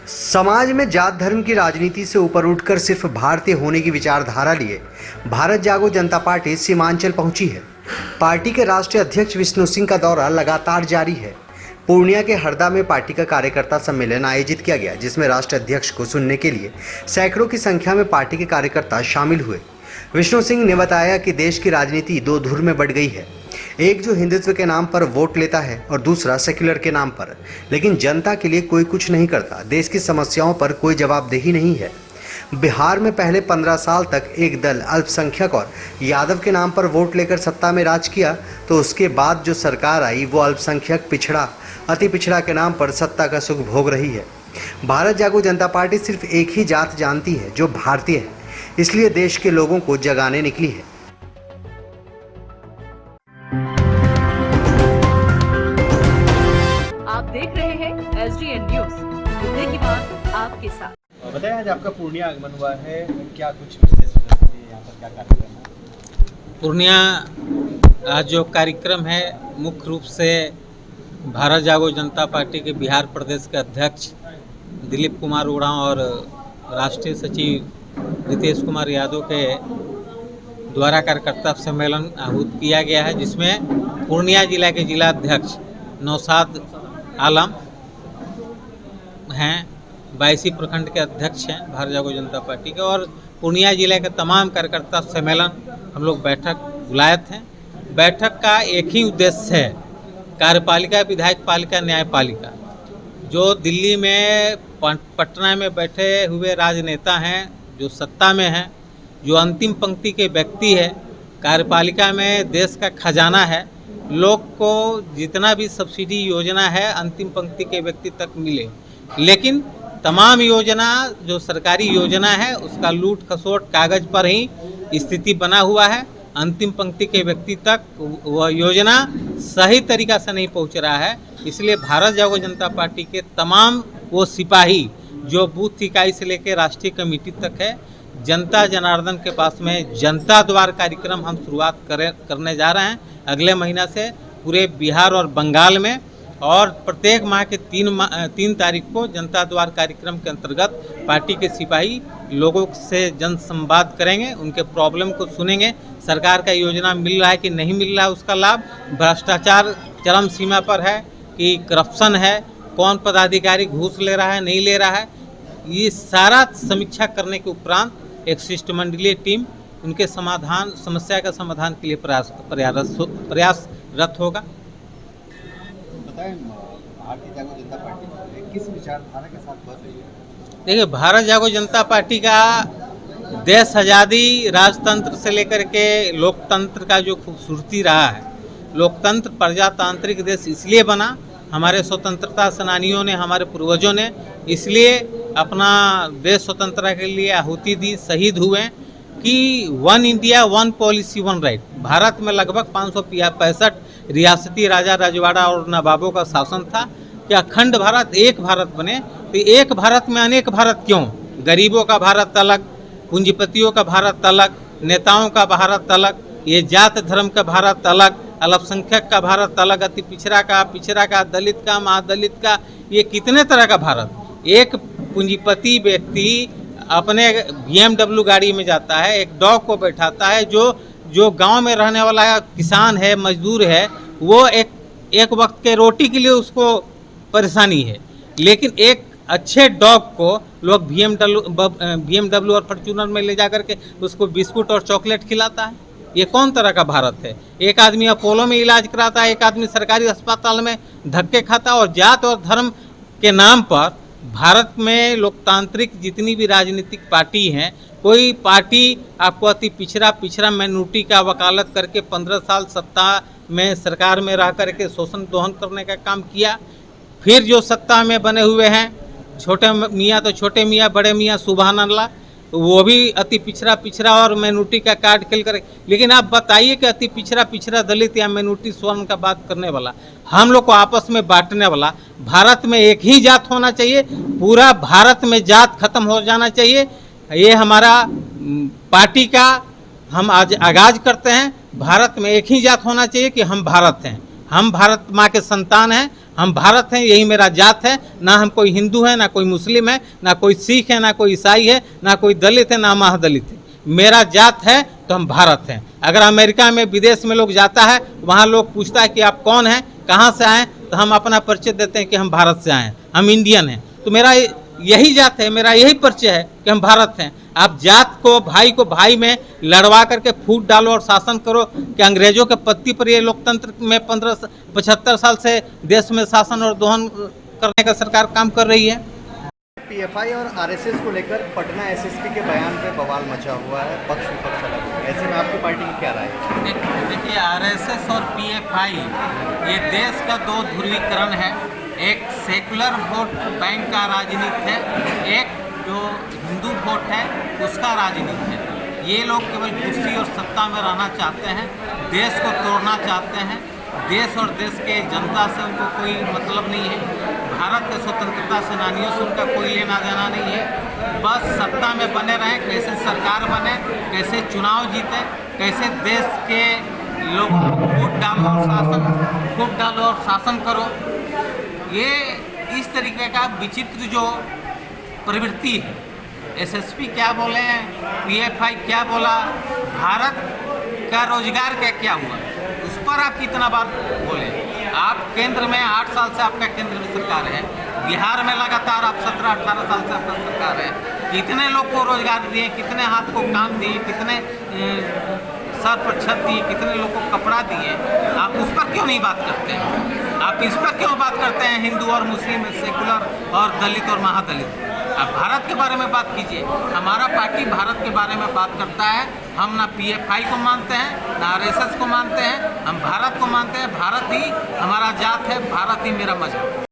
समाज में जात धर्म की राजनीति से ऊपर उठकर सिर्फ भारतीय होने की विचारधारा लिए भारत जागो जनता पार्टी सीमांचल पहुंची है। पार्टी के राष्ट्रीय अध्यक्ष विष्णु सिंह का दौरा लगातार जारी है। पूर्णिया के हरदा में पार्टी का कार्यकर्ता सम्मेलन आयोजित किया गया, जिसमें राष्ट्रीय अध्यक्ष को सुनने के लिए सैकड़ों की संख्या में पार्टी के कार्यकर्ता शामिल हुए। विष्णु सिंह ने बताया कि देश की राजनीति दो धुर में बढ़ गई है, एक जो हिंदुत्व के नाम पर वोट लेता है और दूसरा सेक्युलर के नाम पर, लेकिन जनता के लिए कोई कुछ नहीं करता। देश की समस्याओं पर कोई जवाबदेही नहीं है। बिहार में पहले 15 साल तक एक दल अल्पसंख्यक और यादव के नाम पर वोट लेकर सत्ता में राज किया, तो उसके बाद जो सरकार आई वो अल्पसंख्यक, पिछड़ा, अति पिछड़ा के नाम पर सत्ता का सुख भोग रही है। भारत जागो जनता पार्टी सिर्फ एक ही जात जानती है, जो भारतीय है, इसलिए देश के लोगों को जगाने निकली है। आप देख रहे हैं SDN न्यूज, मुद्दे की बात आपके साथ। बताएं, आज आपका पूर्णिया आगमन हुआ है, क्या कुछ विशेष यहाँ पर क्या कार्यक्रम है? पूर्णिया आज जो कार्यक्रम है मुख्य रूप से भारत जागो जनता पार्टी के बिहार प्रदेश के अध्यक्ष दिलीप कुमार उरांव और राष्ट्रीय सचिव रितेश कुमार यादव के द्वारा कार्यकर्ता सम्मेलन आहूत किया गया है, जिसमें पूर्णिया जिला के जिला अध्यक्ष नौशाद आलम हैं, 22 प्रखंड के अध्यक्ष हैं भारत जागो जनता पार्टी के, और पूर्णिया जिले के तमाम कार्यकर्ता सम्मेलन हम लोग बैठक बुलाए थे। बैठक का एक ही उद्देश्य है, कार्यपालिका, विधायक पालिका, न्यायपालिका, जो दिल्ली में पटना में बैठे हुए राजनेता हैं, जो सत्ता में हैं, जो अंतिम पंक्ति के व्यक्ति है, कार्यपालिका में देश का खजाना है, लोग को जितना भी सब्सिडी योजना है अंतिम पंक्ति के व्यक्ति तक मिले, लेकिन तमाम योजना जो सरकारी योजना है उसका लूट खसोट कागज पर ही स्थिति बना हुआ है। अंतिम पंक्ति के व्यक्ति तक वह योजना सही तरीका से नहीं पहुंच रहा है। इसलिए भारत जागो जनता पार्टी के तमाम वो सिपाही जो बूथ इकाई से लेकर राष्ट्रीय कमेटी तक है, जनता जनार्दन के पास में जनता द्वार कार्यक्रम हम शुरुआत करने जा रहे हैं अगले महीना से पूरे बिहार और बंगाल में, और प्रत्येक माह के 3 तारीख को जनता द्वार कार्यक्रम के अंतर्गत पार्टी के सिपाही लोगों से जन संवाद करेंगे, उनके प्रॉब्लम को सुनेंगे, सरकार का योजना मिल रहा है कि नहीं मिल रहा है उसका लाभ, भ्रष्टाचार चरम सीमा पर है कि करप्शन है, कौन पदाधिकारी घूस ले रहा है नहीं ले रहा है, ये सारा समीक्षा करने के उपरांत एक शिष्टमंडलीय टीम उनके समस्या का समाधान के लिए प्रयासरत होगा। बताएं, भारतीय जागो जनता पार्टी किस विचारधारा के साथ बढ़ रही है? देखिए, भारत जागो जनता पार्टी का देश आज़ादी राजतंत्र से लेकर के लोकतंत्र का जो खूबसूरती रहा है, लोकतंत्र प्रजातांत्रिक देश इसलिए बना, हमारे स्वतंत्रता सेनानियों ने, हमारे पूर्वजों ने इसलिए अपना देश स्वतंत्रता के लिए आहुति दी, शहीद हुए कि 1 इंडिया 1 पॉलिसी 1 राइट। भारत में लगभग 565 रियासती राजा रजवाड़ा और नवाबों का शासन था कि अखंड भारत एक भारत बने। तो एक भारत में अनेक भारत क्यों? गरीबों का भारत अलग, पूंजीपतियों का भारत अलग, नेताओं का भारत अलग, ये जात धर्म का भारत अलग, अल्पसंख्यक का भारत अलग, अति पिछड़ा का, दलित का, महादलित का, ये कितने तरह का भारत। एक पूंजीपति व्यक्ति अपने BMW गाड़ी में जाता है, एक डॉग को बैठाता है, जो गांव में रहने वाला किसान है, मजदूर है, वो एक वक्त के रोटी के लिए उसको परेशानी है, लेकिन एक अच्छे डॉग को लोग BMW और फॉर्च्यूनर में ले जा करके उसको बिस्कुट और चॉकलेट खिलाता है। ये कौन तरह का भारत है? एक आदमी अपोलो में इलाज कराता है, एक आदमी सरकारी अस्पताल में धक्के खाता है, और जात और धर्म के नाम पर भारत में लोकतांत्रिक जितनी भी राजनीतिक पार्टी हैं, कोई पार्टी आपको अति पिछड़ा माइनॉरिटी का वकालत करके 15 साल सत्ता में सरकार में रह करके शोषण दोहन करने का काम किया, फिर जो सत्ता में बने हुए हैं छोटे मियाँ तो छोटे मियाँ, बड़े मियाँ सुभान अल्लाह, वो भी अति पिछड़ा और माइनॉरिटी का कार्ड खेल कर। लेकिन आप बताइए कि अति पिछड़ा दलित या माइनॉरिटी स्वर्ण का बात करने वाला, हम लोग को आपस में बांटने वाला, भारत में एक ही जात होना चाहिए, पूरा भारत में जात खत्म हो जाना चाहिए, ये हमारा पार्टी का हम आज आगाज करते हैं। भारत में एक ही जात होना चाहिए कि हम भारत हैं, हम भारत माँ के संतान हैं, हम भारत हैं, यही मेरा जात है। ना हम कोई हिंदू है, ना कोई मुस्लिम है, ना कोई सिख है, ना कोई ईसाई है, ना कोई दलित है, ना महादलित है। मेरा जात है तो हम भारत हैं। अगर अमेरिका में विदेश में लोग जाता है, वहाँ लोग पूछता है कि आप कौन हैं, कहाँ से आए, तो हम अपना परिचय देते हैं कि हम भारत से आए हैं, हम इंडियन हैं। तो मेरा यही जात है, मेरा यही परिचय है कि हम भारत हैं। आप जात को भाई में लड़वा करके फूट डालो और शासन करो कि अंग्रेजों के पत्ती पर ये लोकतंत्र में 75 साल से देश में शासन और दोहन करने का सरकार काम कर रही है। पीएफआई और आरएसएस को लेकर पटना एसएसपी के बयान पे बवाल मचा हुआ है, पक्ष विपक्ष अलग हुआ है। ऐसे में आपकी पार्टी की क्या राय है? देखिए, आरएसएस और पीएफआई ये देश का दो ध्रुवीकरण है। एक सेकुलर वोट बैंक का राजनीति है, एक जो हिंदू वोट है उसका राजनीति है। ये लोग केवल कुर्सी और सत्ता में रहना चाहते हैं, देश को तोड़ना चाहते हैं। देश और देश के जनता से उनको कोई मतलब नहीं है। भारत के स्वतंत्रता सेनानियों से उनका कोई लेना देना नहीं है। बस सत्ता में बने रहें, कैसे सरकार बने, कैसे चुनाव जीते, कैसे देश के लोगों को फूट डालो और शासन करो। ये इस तरीके का विचित्र जो प्रवृत्ति है, एसएसपी क्या बोले हैं, पीएफआई क्या बोला, भारत का रोजगार क्या हुआ, उस पर आप कितना बार बोले। आप केंद्र में 8 साल से आपका केंद्र में सरकार है, बिहार में लगातार आप 17-18 साल से आपका सरकार है। कितने लोग को रोजगार दिए, कितने हाथ को काम दिए, कितने सर पर छत दिए, कितने लोग को कपड़ा दिए, आप उस पर क्यों नहीं बात करते हैं? आप इस पर क्यों बात करते हैं, हिंदू और मुस्लिम, सेकुलर और दलित और महादलित? आप भारत के बारे में बात कीजिए। हमारा पार्टी भारत के बारे में बात करता है। हम ना पीएफआई को मानते हैं, ना आरएसएस को मानते हैं, हम भारत को मानते हैं। भारत ही हमारा जात है, भारत ही मेरा मजहब है।